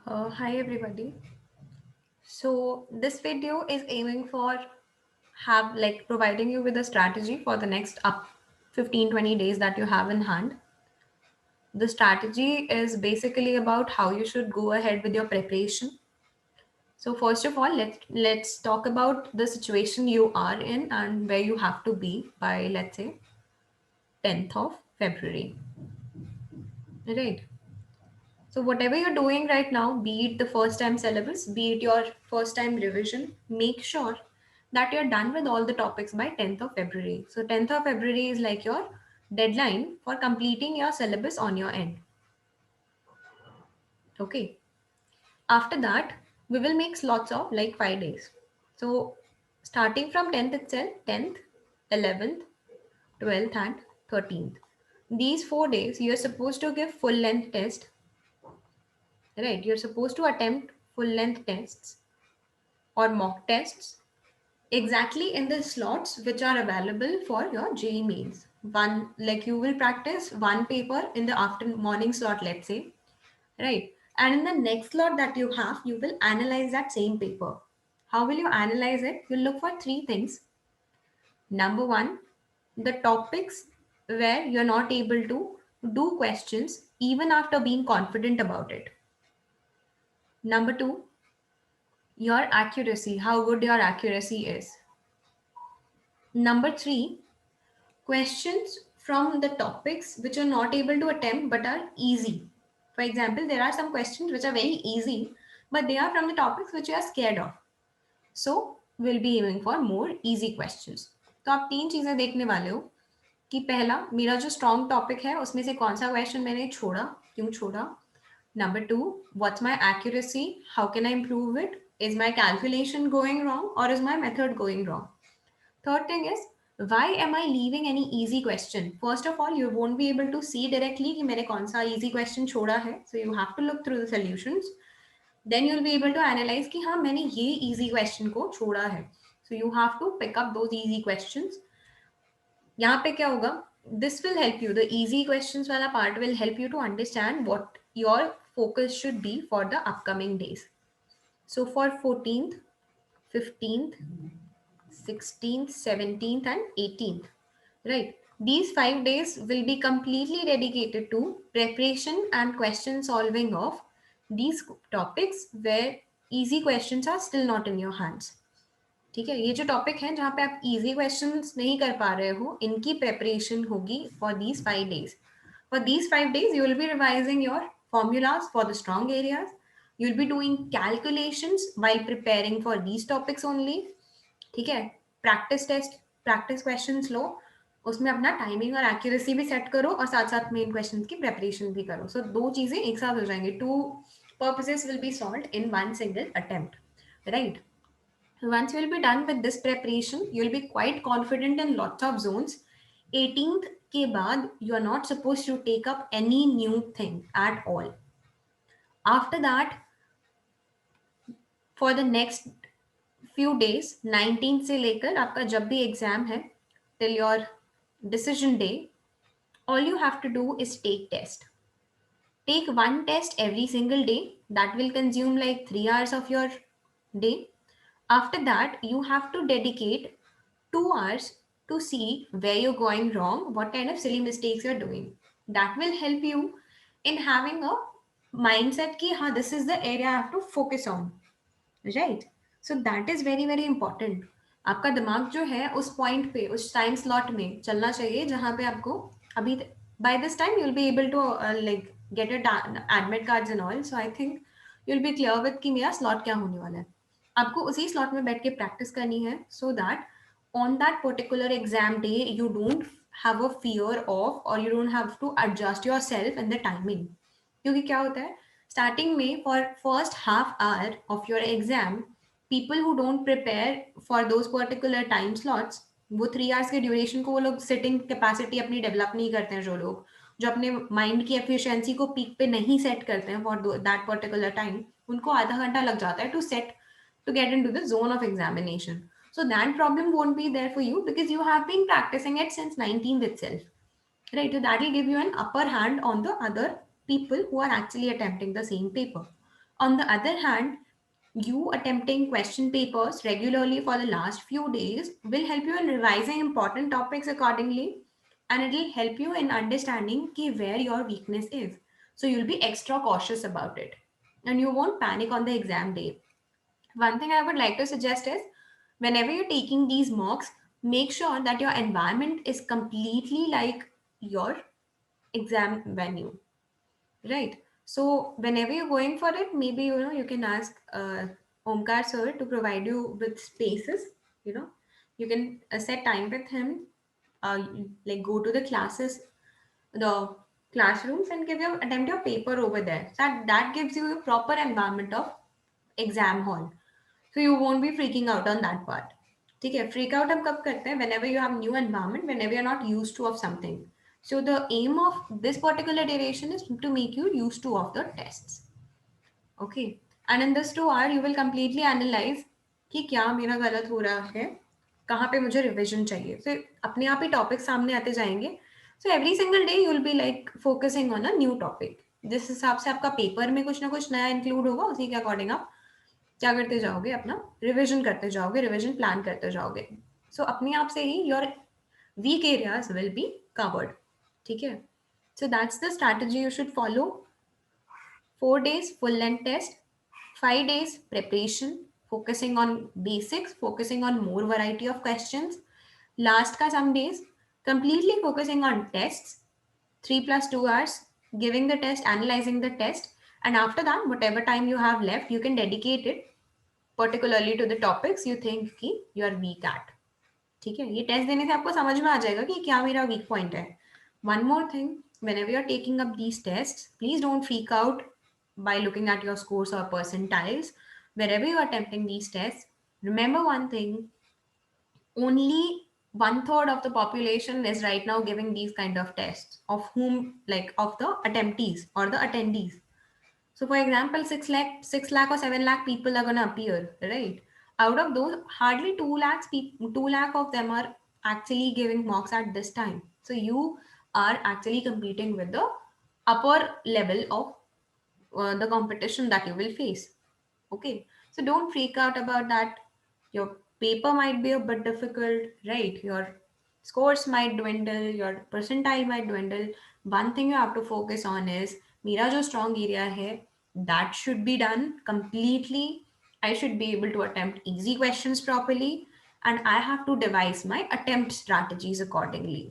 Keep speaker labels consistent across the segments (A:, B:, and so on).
A: Hi everybody. So this video is aiming for have like providing you with a strategy for the next up 15-20 days that you have in hand. The strategy is basically about how you should go ahead with your preparation. So first of all, let's talk about the situation you are in and where you have to be by let's say 10th of February. Right. So whatever you're doing right now, be it the first time syllabus, be it your first time revision, make sure that you're done with all the topics by 10th of February. So 10th of February is like your deadline for completing your syllabus on your end. Okay. After that, we will make slots of like 5 days. So starting from 10th itself, 10th, 11th, 12th and 13th. These 4 days you're supposed to give full length test, right? You're supposed to attempt full length tests or mock tests exactly in the slots which are available for your JEE mains. One, like you will practice one paper in the afternoon morning slot, let's say, right? And in the next slot that you have, you will analyze that same paper. How will you analyze it? You'll look for three things. Number one, the topics where you're not able to do questions even after being confident about it. Number two, your accuracy, how good your accuracy is. Number three, questions from the topics which you're not able to attempt but are easy. For example, there are some questions which are very easy, but they are from the topics which you are scared of. So we'll be aiming for more easy questions. तो आप तीन चीजें देखने वाले हो कि पहला मेरा जो स्ट्रॉन्ग टॉपिक है उसमें से कौन सा क्वेश्चन मैंने छोड़ा, क्यों छोड़ा. Number two, what's my accuracy? How can I improve it? Is my calculation going wrong or is my method going wrong? Third thing is, why am I leaving any easy question? First of all, you won't be able to see directly कि मैंने कौन सा easy question छोड़ा है. So you have to look through the solutions. Then you'll be able to analyze कि हाँ मैंने ये easy question को छोड़ा है. So you have to pick up those easy questions. यहाँ पे क्या होगा? This will help you. The easy questions वाला part will help you to understand what your focus should be for the upcoming days. So for 14th, 15th, 16th, 17th, and 18th. Right. These 5 days will be completely dedicated to preparation and question solving of these topics where easy questions are still not in your hands. ठीक है, ये जो topic है जहाँ पे आप easy questions नहीं कर पा रहे हो, इनकी प्रेपरेशन होगी for these 5 days. For these 5 days, you will be revising your formulas for the strong areas. You'll be doing calculations while preparing for these topics only. ठीक है, प्रैक्टिस टेस्ट, प्रैक्टिस क्वेश्चंस लो, उसमें अपना timing और accuracy भी set करो और साथ साथ मेन क्वेश्चंस की प्रेपरेशन भी करो. सो दो चीजें एक साथ हो जाएंगे. To purposes will be solved in one single attempt, right? Once you'll be done with this preparation, you'll be quite confident in lots of zones. 18th के बाद you are not supposed to take up any new thing at all. After that, for the next few days, 19th से लेकर आपका जब भी exam है till your decision day, all you have to do is take test. Take one test every single day. That will consume like 3 hours of your day. After that, you have to dedicate 2 hours to see where you're going wrong, what kind of silly mistakes you're doing. That will help you in having a mindset कि हाँ, this is the area I have to focus on. Right. So that is very very important. आपका दिमाग जो है उस point पे उस time slot में चलना चाहिए जहां पे आपको अभी by this time you will be able to like get it admit cards and all. So I think you will be clear with कि मेरा स्लॉट क्या होने वाला है. आपको उसी स्लॉट में बैठ के प्रैक्टिस करनी है so that on that particular exam day you don't have a fear of और you don't have to adjust yourself in the timing. क्योंकि क्या होता है starting May, for first half hour of your exam, people who don't prepare for those particular time slots, वो 3 hours के duration को वो लोग सिटिंग कैपेसिटी अपनी डेवलप नहीं करते हैं. जो अपने माइंड की एफिशिएंसी को पीक पे नहीं सेट करते हैं फॉर दैट पर्टिकुलर टाइम, उनको आधा घंटा लग जाता है to get into the zone of examination. So that problem won't be there for you because you have been practicing it since 19th itself. Right, so that will give you an upper hand on the other people who are actually attempting the same paper. On the other hand, you attempting question papers regularly for the last few days will help you in revising important topics accordingly, and it will help you in understanding where your weakness is. So you'll be extra cautious about it and you won't panic on the exam day. One thing I would like to suggest is whenever you're taking these mocks, make sure that your environment is completely like your exam venue. Right. So whenever you're going for it, maybe you can ask Omkar sir to provide you with spaces. You know, you can set time with him. Like go to the classes, the classrooms, and give your attempt your paper over there. So that gives you a proper environment of exam hall. So you won't be freaking out on that part. ठीक है, freak out हम कब करते हैं? Whenever you have new environment, whenever you're not used to of something. So the aim of this particular duration is to make you used to of the tests. Okay. And in this 2 hour you will completely analyze कि क्या मेरा गलत हो रहा है, कहाँ पे मुझे रिविजन चाहिए. So अपने आप ही टॉपिक सामने आते जाएंगे. So every single day you will be like focusing on a new topic. जिस हिसाब से आपका पेपर में कुछ ना कुछ नया इंक्लूड होगा उसी के अकॉर्डिंग आप क्या करते जाओगे, अपना रिविजन करते जाओगे, रिविजन प्लान करते जाओगे. सो अपने आप से ही your weak areas will be covered. ठीक है. So that's the strategy you should follow. 4 days full length test, 5 days preparation focusing on basics, focusing on more variety of questions. Last ka some days completely focusing on tests, 3 plus 2 hours giving the test, analyzing the test, and after that whatever time you have left you can dedicate it particularly to the topics you think कि you are weak at. ठीक है, ये test देने से आपको समझ में आ जाएगा कि क्या मेरा वीक पॉइंट है. One more thing, whenever you are taking up these test, please don't freak out by looking at your scores or percentiles. Wherever you are attempting these tests, remember one thing: only one third of the population is right now giving these kind of tests, of whom, like, of the attemptees or the attendees. So, for example, 6 lakh or 7 lakh people are gonna appear, right? Out of those, hardly 2 lakhs people, 2 lakh of them are actually giving mocks at this time. So you are actually competing with the upper level of the competition that you will face. Okay, so don't freak out about that. Your paper might be a bit difficult, right? Your scores might dwindle, your percentile might dwindle. One thing you have to focus on is मेरा जो strong area है, that should be done completely. I should be able to attempt easy questions properly, and I have to devise my attempt strategies accordingly.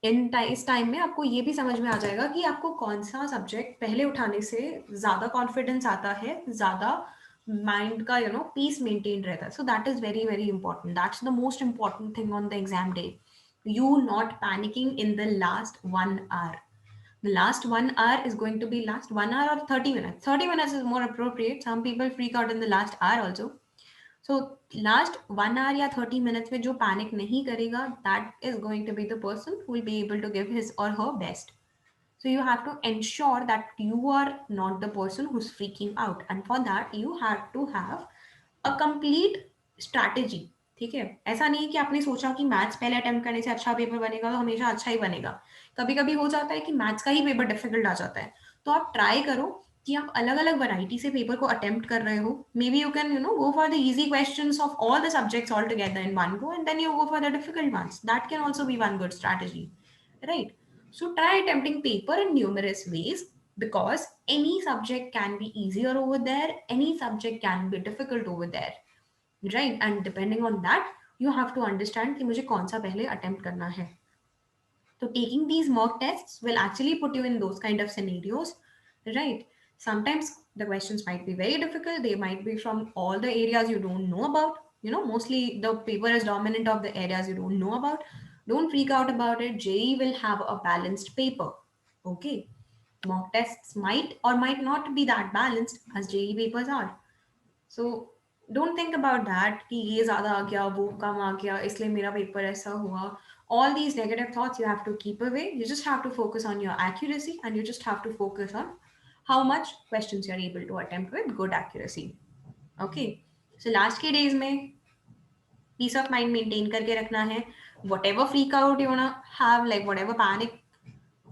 A: इस time में आपको ये भी समझ में आ जाएगा कि आपको कौन सा सब्जेक्ट पहले उठाने से ज़्यादा कॉन्फिडेंस आता है, ज़्यादा माइंड का पीस मेंटेन रहता है. So that is very very important. That's the most important thing on the exam day. You not panicking in the last 1 hour. The last 1 hour is going to be last 1 hour or 30 minutes. 30 minutes is more appropriate. Some people freak out in the last hour also. So last 1 hour या 30 minutes में जो panic नहीं करेगा, that is going to be the person who will be able to give his or her best. So you have to ensure that you are not the person who's freaking out, and for that you have to have a complete strategy. ठीक है, ऐसा नहीं है कि आपने सोचा कि maths पहले अटेम्प्ट करने से अच्छा पेपर बनेगा तो हमेशा अच्छा ही बनेगा. कभी कभी हो जाता है कि मैथ्स का ही पेपर डिफिकल्ट आ जाता है. तो आप ट्राई करो कि आप अलग अलग वैरायटी से पेपर को अटेम्प्ट कर रहे हो. Maybe you can go for the easy questions of all the subjects all together in one go, and then you go for the difficult ones. That can also be one good strategy, right? So try attempting paper in numerous ways, because any subject can be easier over there, any subject can be difficult over there, right? And depending on that, you have to understand कि मुझे कौन सा पहले attempt करना है. So taking these mock tests will actually put you in those kind of scenarios, right? Sometimes the questions might be very difficult. They might be from all the areas you don't know about. Mostly the paper is dominant of the areas you don't know about. Don't freak out about it. JEE will have a balanced paper. Okay. Mock tests might or might not be that balanced as JEE papers are. So don't think about that कि ये ज़्यादा आ गया, वो कम आ गया, इसलिए मेरा paper ऐसा हुआ. All these negative thoughts you have to keep away. You just have to focus on your accuracy, and you just have to focus on how much questions you're able to attempt with good accuracy. Okay. So last के days में peace of mind maintain करके रखना है. Whatever freak out you wanna have, like whatever panic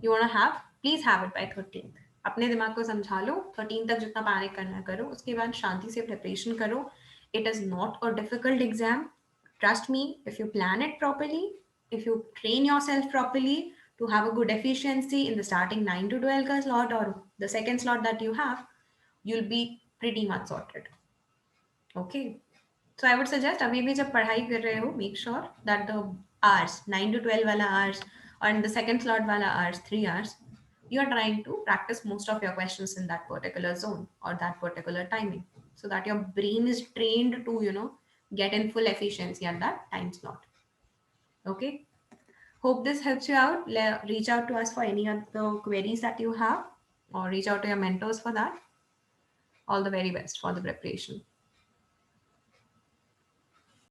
A: you wanna have, please have it by 13th. अपने दिमाग को समझा लो, 13 तक जितना पैनिक करना है करो, उसके बाद शांति से प्रिपरेशन करो. It is not a difficult exam. Trust me, if you plan it properly, if you train yourself properly to have a good efficiency in the starting 9 to 12 ka slot or the second slot that you have, you'll be pretty much sorted. Okay. So I would suggest अभी भी जब पढ़ाई कर रहे हो, make sure that the hours 9 to 12 वाला hours or in the second slot वाला hours 3 hours, you are trying to practice most of your questions in that particular zone or that particular timing, so that your brain is trained to get in full efficiency at that time slot. Okay. Hope this helps you out. Reach out to us for any other queries that you have, or reach out to your mentors for that. All the very best for the preparation.